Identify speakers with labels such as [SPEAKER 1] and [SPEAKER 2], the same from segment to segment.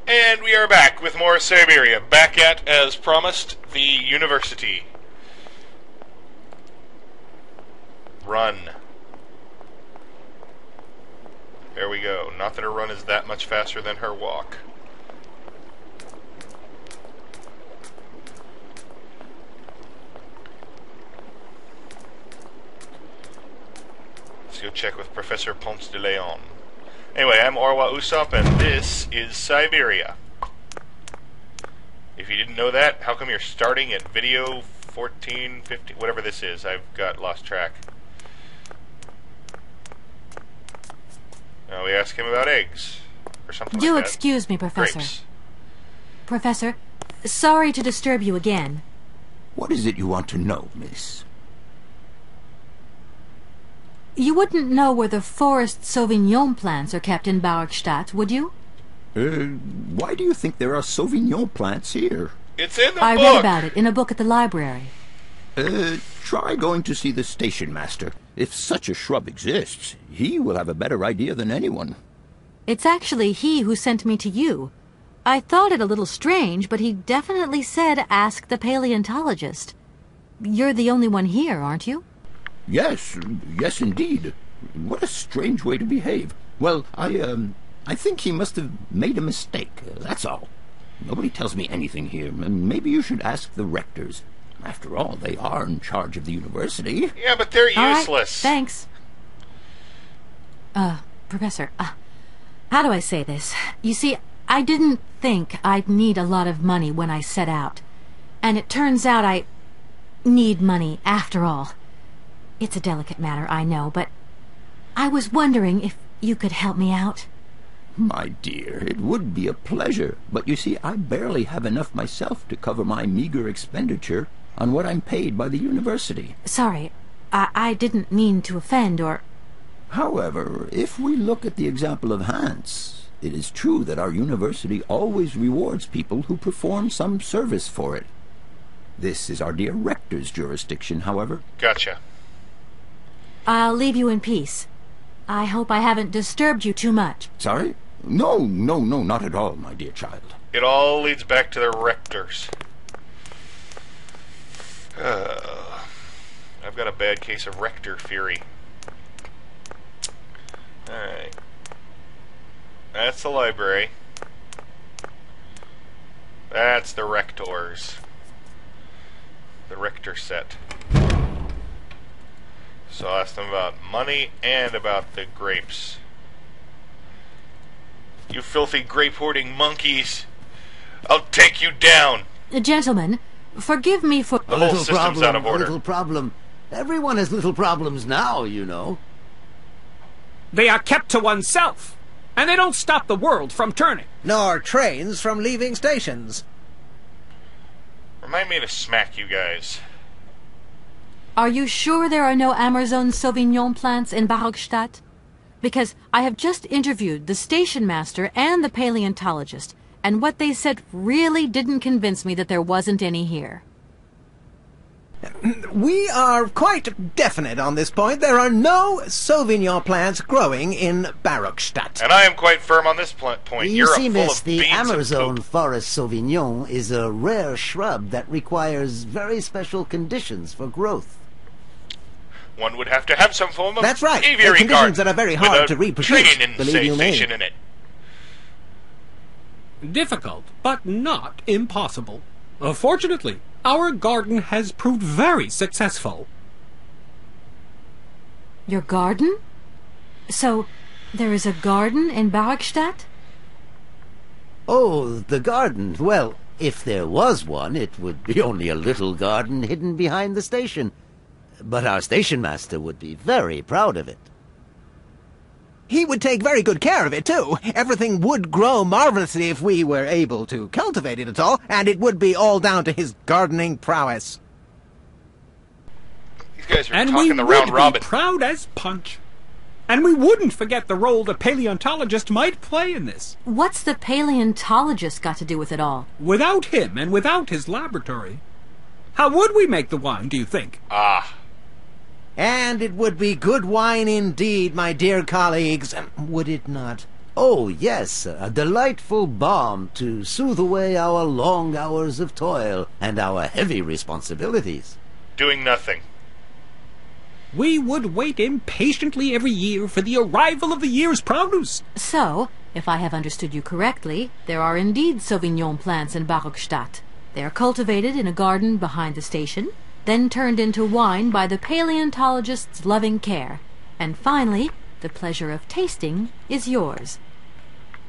[SPEAKER 1] And we are back with more Syberia. Back at, as promised, the university. Run. There we go. Not that her run is that much faster than her walk. Let's go check with Professor Ponce de Leon. Anyway, I'm Orwa Usopp, and this is Syberia. If you didn't know that, how come you're starting at video 14, 15, whatever this is? I've got lost track. Now we ask him about eggs, or something like that.
[SPEAKER 2] Do excuse me, Professor.
[SPEAKER 1] Grapes.
[SPEAKER 2] Professor, sorry to disturb you again.
[SPEAKER 3] What is it you want to know, miss?
[SPEAKER 2] You wouldn't know where the forest Sauvignon plants are kept in Barkstadt, would you?
[SPEAKER 3] Why do you think there are Sauvignon plants here?
[SPEAKER 1] It's in the book!
[SPEAKER 2] I read about it in a book at the library.
[SPEAKER 3] Try going to see the station master. If such a shrub exists, he will have a better idea than anyone.
[SPEAKER 2] It's actually he who sent me to you. I thought it a little strange, but he definitely said ask the paleontologist. You're the only one here, aren't you?
[SPEAKER 3] Yes indeed. What a strange way to behave. Well, I think he must have made a mistake, that's all. Nobody tells me anything here. Maybe you should ask the rectors. After all, they are in charge of the university.
[SPEAKER 1] Yeah, but they're useless.
[SPEAKER 2] All right, thanks. Professor, how do I say this? You see, I didn't think I'd need a lot of money when I set out. And it turns out I need money after all. It's a delicate matter, I know, but I was wondering if you could help me out.
[SPEAKER 3] My dear, it would be a pleasure. But you see, I barely have enough myself to cover my meager expenditure on what I'm paid by the university.
[SPEAKER 2] Sorry, I didn't mean to offend or...
[SPEAKER 3] However, if we look at the example of Hans, it is true that our university always rewards people who perform some service for it. This is our dear rector's jurisdiction, however.
[SPEAKER 1] Gotcha.
[SPEAKER 2] I'll leave you in peace. I hope I haven't disturbed you too much.
[SPEAKER 3] Sorry? No, not at all, my dear child.
[SPEAKER 1] It all leads back to the rectors. I've got a bad case of rector fury. Alright. That's the library. That's the rectors. The rector set. So I'll ask them about money and about the grapes. You filthy grape-hoarding monkeys! I'll take you down!
[SPEAKER 2] Gentlemen, forgive me for...
[SPEAKER 1] The whole system's out of order.
[SPEAKER 4] A little problem. Everyone has little problems now, you know.
[SPEAKER 5] They are kept to oneself, and they don't stop the world from turning.
[SPEAKER 6] Nor trains from leaving stations.
[SPEAKER 1] Remind me to smack you guys.
[SPEAKER 2] Are you sure there are no Amazon Sauvignon plants in Barkstadt? Because I have just interviewed the station master and the paleontologist, and what they said really didn't convince me that there wasn't any here.
[SPEAKER 6] We are quite definite on this point. There are no Sauvignon plants growing in Barkstadt.
[SPEAKER 1] And I am quite firm on this point.
[SPEAKER 4] You see,
[SPEAKER 1] full
[SPEAKER 4] miss,
[SPEAKER 1] of
[SPEAKER 4] the
[SPEAKER 1] beans and
[SPEAKER 4] Amazon
[SPEAKER 1] poop.
[SPEAKER 4] forest Sauvignon is a rare shrub that requires very special conditions for growth.
[SPEAKER 1] One would have to have some form of
[SPEAKER 6] That's right.
[SPEAKER 1] aviary
[SPEAKER 6] Conditions
[SPEAKER 1] garden
[SPEAKER 6] that are very
[SPEAKER 1] with
[SPEAKER 6] hard
[SPEAKER 1] a
[SPEAKER 6] to reproduce,
[SPEAKER 1] train
[SPEAKER 6] believe you me.
[SPEAKER 1] station in it.
[SPEAKER 5] Difficult, but not impossible. Fortunately, our garden has proved very successful.
[SPEAKER 2] Your garden? So, there is a garden in Barkstadt?
[SPEAKER 4] Oh, the garden. Well, if there was one, it would be only a little garden hidden behind the station. But our station master would be very proud of it.
[SPEAKER 6] He would take very good care of it, too. Everything would grow marvelously if we were able to cultivate it at all, and it would be all down to his gardening prowess.
[SPEAKER 1] These guys are
[SPEAKER 5] And we
[SPEAKER 1] talking the round
[SPEAKER 5] would be
[SPEAKER 1] robin.
[SPEAKER 5] proud as punch. And we wouldn't forget the role the paleontologist might play in this.
[SPEAKER 2] What's the paleontologist got to do with it all?
[SPEAKER 5] Without him and without his laboratory, how would we make the wine, do you think?
[SPEAKER 1] Ah.
[SPEAKER 6] And it would be good wine indeed, my dear colleagues, would it not?
[SPEAKER 4] Oh, yes, a delightful balm to soothe away our long hours of toil and our heavy responsibilities.
[SPEAKER 1] Doing nothing.
[SPEAKER 5] We would wait impatiently every year for the arrival of the year's produce.
[SPEAKER 2] So, if I have understood you correctly, there are indeed Sauvignon plants in Barockstadt. They are cultivated in a garden behind the station, then turned into wine by the paleontologist's loving care, and finally, the pleasure of tasting is yours.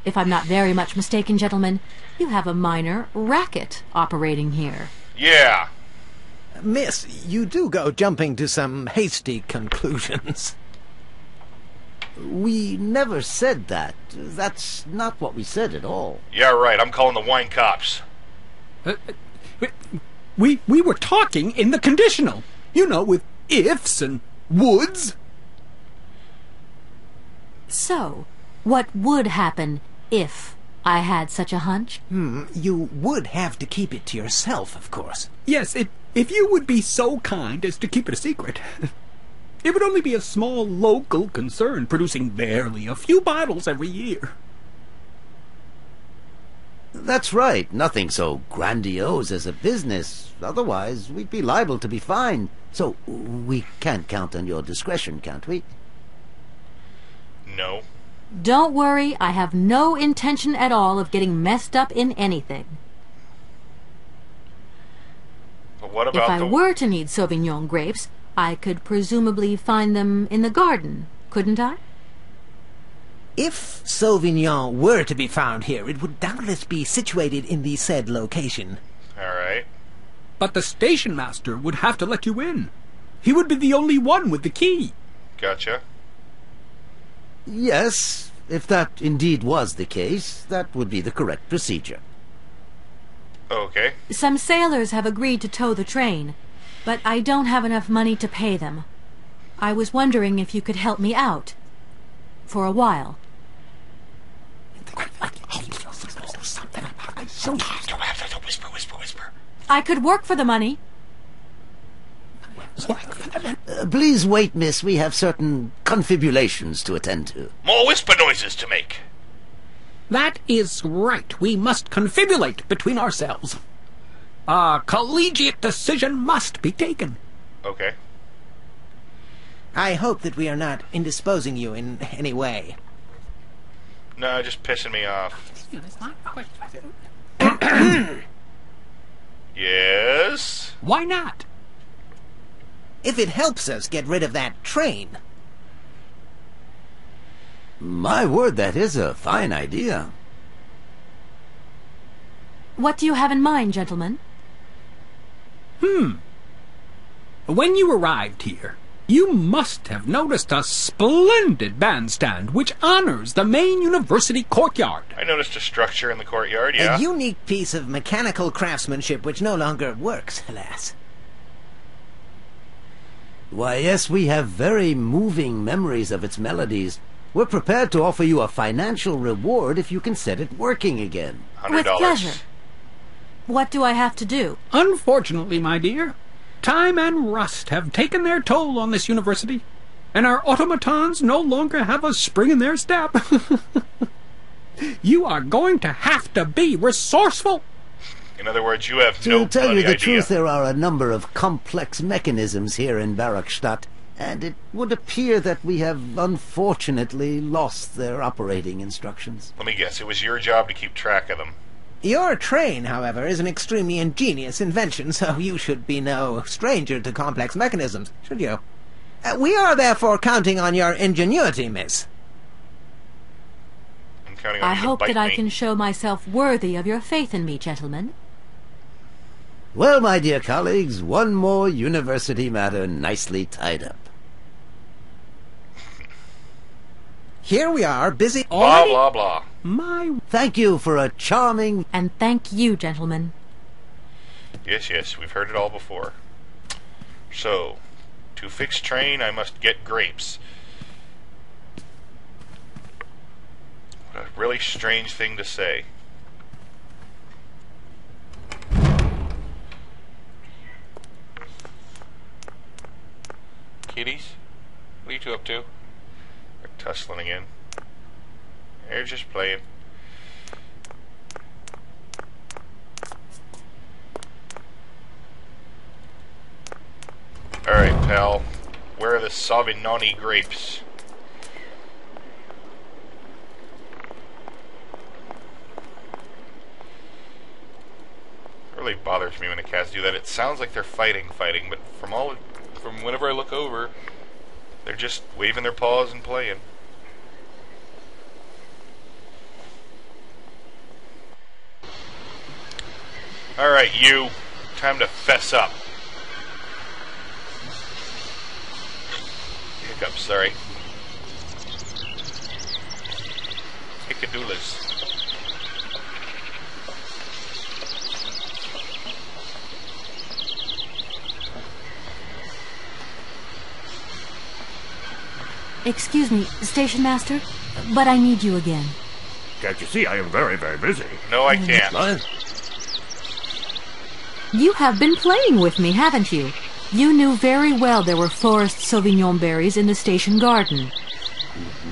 [SPEAKER 2] If I'm not very much mistaken, gentlemen, you have a minor racket operating here.
[SPEAKER 1] Yeah.
[SPEAKER 6] Miss, you do go jumping to some hasty conclusions.
[SPEAKER 4] We never said that. That's not what we said at all.
[SPEAKER 1] Yeah, right. I'm calling the wine cops.
[SPEAKER 5] We were talking in the conditional. You know, with ifs and woulds.
[SPEAKER 2] So, what would happen if I had such a hunch?
[SPEAKER 6] You would have to keep it to yourself, of course.
[SPEAKER 5] Yes, if you would be so kind as to keep it a secret. It would only be a small local concern, producing barely a few bottles every year.
[SPEAKER 4] That's right. Nothing so grandiose as a business. Otherwise, we'd be liable to be fined. So, we can't count on your discretion, can't we?
[SPEAKER 1] No.
[SPEAKER 2] Don't worry, I have no intention at all of getting messed up in anything.
[SPEAKER 1] But what
[SPEAKER 2] If
[SPEAKER 1] about
[SPEAKER 2] I were to need Sauvignon grapes, I could presumably find them in the garden, couldn't I?
[SPEAKER 6] If Sauvignon were to be found here, it would doubtless be situated in the said location.
[SPEAKER 1] All right.
[SPEAKER 5] But the station master would have to let you in. He would be the only one with the key.
[SPEAKER 1] Gotcha.
[SPEAKER 4] Yes, if that indeed was the case, that would be the correct procedure.
[SPEAKER 1] Okay.
[SPEAKER 2] Some sailors have agreed to tow the train, but I don't have enough money to pay them. I was wondering if you could help me out. For a while.
[SPEAKER 1] Whisper.
[SPEAKER 2] I could work for the money.
[SPEAKER 4] Please wait, miss. We have certain confibulations to attend to.
[SPEAKER 1] More whisper noises to make.
[SPEAKER 5] That is right. We must confibulate between ourselves. A collegiate decision must be taken.
[SPEAKER 1] Okay.
[SPEAKER 6] I hope that we are not indisposing you in any way.
[SPEAKER 1] No, just pissing me off. Yes?
[SPEAKER 5] Why not?
[SPEAKER 6] If it helps us get rid of that train.
[SPEAKER 4] My word, that is a fine idea.
[SPEAKER 2] What do you have in mind, gentlemen?
[SPEAKER 5] When you arrived here, you must have noticed a splendid bandstand which honors the main university courtyard.
[SPEAKER 1] I noticed a structure in the courtyard, yeah.
[SPEAKER 6] A unique piece of mechanical craftsmanship which no longer works, alas.
[SPEAKER 4] Why, yes, we have very moving memories of its melodies. We're prepared to offer you a financial reward if you can set it working again.
[SPEAKER 1] $100.
[SPEAKER 2] With pleasure. What do I have to do?
[SPEAKER 5] Unfortunately, my dear, time and rust have taken their toll on this university, and our automatons no longer have a spring in their step. You are going to have to be resourceful.
[SPEAKER 1] In other words, you have no
[SPEAKER 4] To tell you
[SPEAKER 1] bloody
[SPEAKER 4] the
[SPEAKER 1] idea.
[SPEAKER 4] truth, there are a number of complex mechanisms here in Barockstadt, and it would appear that we have unfortunately lost their operating instructions.
[SPEAKER 1] Let me guess, it was your job to keep track of them.
[SPEAKER 6] Your train, however, is an extremely ingenious invention, so you should be no stranger to complex mechanisms, should you? We are therefore counting on your ingenuity, miss.
[SPEAKER 1] I'm counting on
[SPEAKER 2] I
[SPEAKER 1] you to
[SPEAKER 2] hope
[SPEAKER 1] bite
[SPEAKER 2] that I
[SPEAKER 1] me.
[SPEAKER 2] can show myself worthy of your faith in me, gentlemen.
[SPEAKER 4] Well, my dear colleagues, one more university matter nicely tied up.
[SPEAKER 6] Here we are, busy...
[SPEAKER 1] Blah, blah, blah.
[SPEAKER 5] My
[SPEAKER 4] Thank you for a charming...
[SPEAKER 2] And thank you, gentlemen.
[SPEAKER 1] Yes, we've heard it all before. So, to fix train, I must get grapes. What a really strange thing to say. Kitties, what are you two up to? They're tussling again. They're just playing. Alright, pal. Where are the Sauvignon grapes? It really bothers me when the cats do that. It sounds like they're fighting, but from whenever I look over, they're just waving their paws and playing. Alright, you. Time to fess up. Hiccups, sorry. Hickadoolas.
[SPEAKER 2] Excuse me, Station Master, but I need you again.
[SPEAKER 7] Can't you see I am very, very busy?
[SPEAKER 1] No, I can't.
[SPEAKER 7] What?
[SPEAKER 2] You have been playing with me, haven't you? You knew very well there were forest Sauvignon berries in the station garden.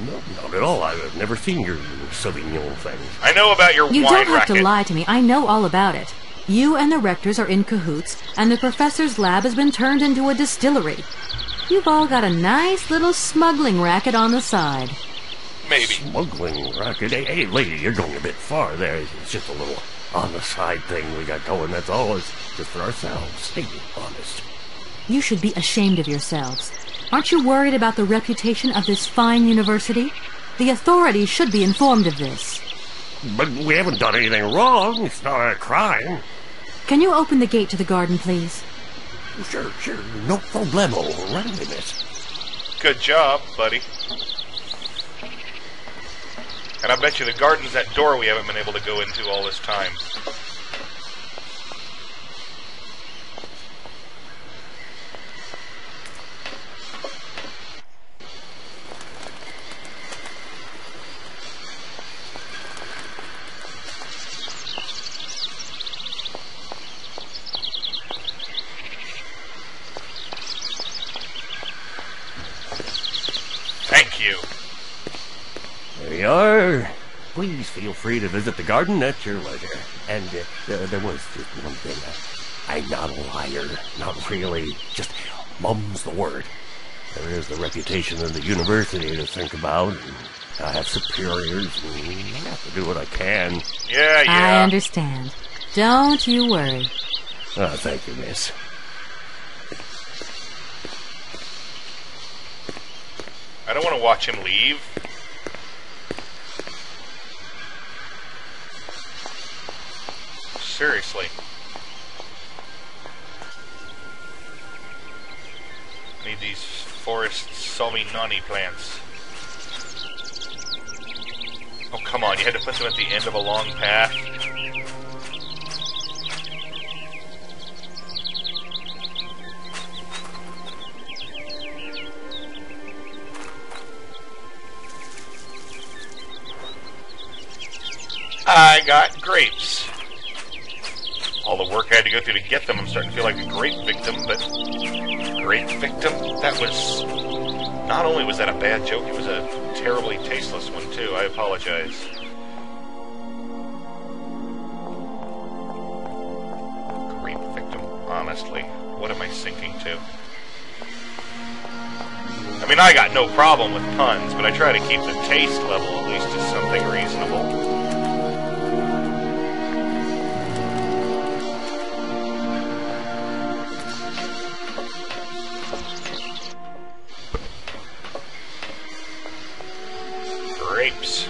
[SPEAKER 7] No, not at all. I've never seen your Sauvignon thing.
[SPEAKER 1] I know about your
[SPEAKER 2] You
[SPEAKER 1] wine
[SPEAKER 2] don't have
[SPEAKER 1] racket.
[SPEAKER 2] to lie to me. I know all about it. You and the rectors are in cahoots, and the professor's lab has been turned into a distillery. You've all got a nice little smuggling racket on the side.
[SPEAKER 1] Maybe.
[SPEAKER 7] Smuggling racket. Hey, lady, you're going a bit far there. It's just a little on-the-side thing we got going, that's all. It's just for ourselves. Hey, honest.
[SPEAKER 2] You should be ashamed of yourselves. Aren't you worried about the reputation of this fine university? The authorities should be informed of this.
[SPEAKER 7] But we haven't done anything wrong. It's not a crime.
[SPEAKER 2] Can you open the gate to the garden, please?
[SPEAKER 7] Sure. No problemo. Right away, miss.
[SPEAKER 1] Good job, buddy. And I bet you the garden's that door we haven't been able to go into all this time. Thank you.
[SPEAKER 7] There you are. Please feel free to visit the garden at your leisure. And there was just one thing. I'm not a liar. Not really. Just mum's the word. There is the reputation of the university to think about. And I have superiors. And I have to do what I can.
[SPEAKER 1] Yeah.
[SPEAKER 2] I understand. Don't you worry.
[SPEAKER 7] Oh, thank you, miss.
[SPEAKER 1] I don't want to watch him leave. Seriously. Need these forest Sauvignon plants. Oh, come on. You had to put them at the end of a long path. I got grapes. All the work I had to go through to get them, I'm starting to feel like a grape victim, but... Grape victim? That was... Not only was that a bad joke, it was a terribly tasteless one, too. I apologize. Grape victim, honestly. What am I sinking to? I mean, I got no problem with puns, but I try to keep the taste level at least to something reasonable. Grapes.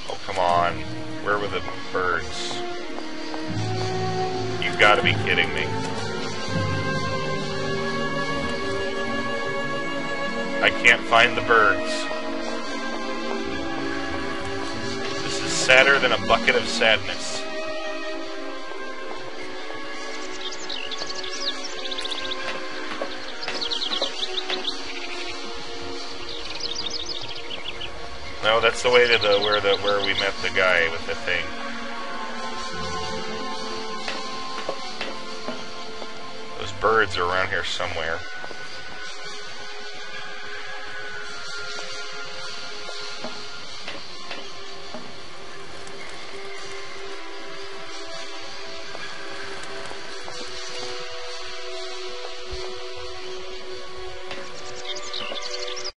[SPEAKER 1] Oh, come on. Where were the birds? You've got to be kidding me. I can't find the birds. This is sadder than a bucket of sadness. No, that's the way to where we met the guy with the thing. Those birds are around here somewhere.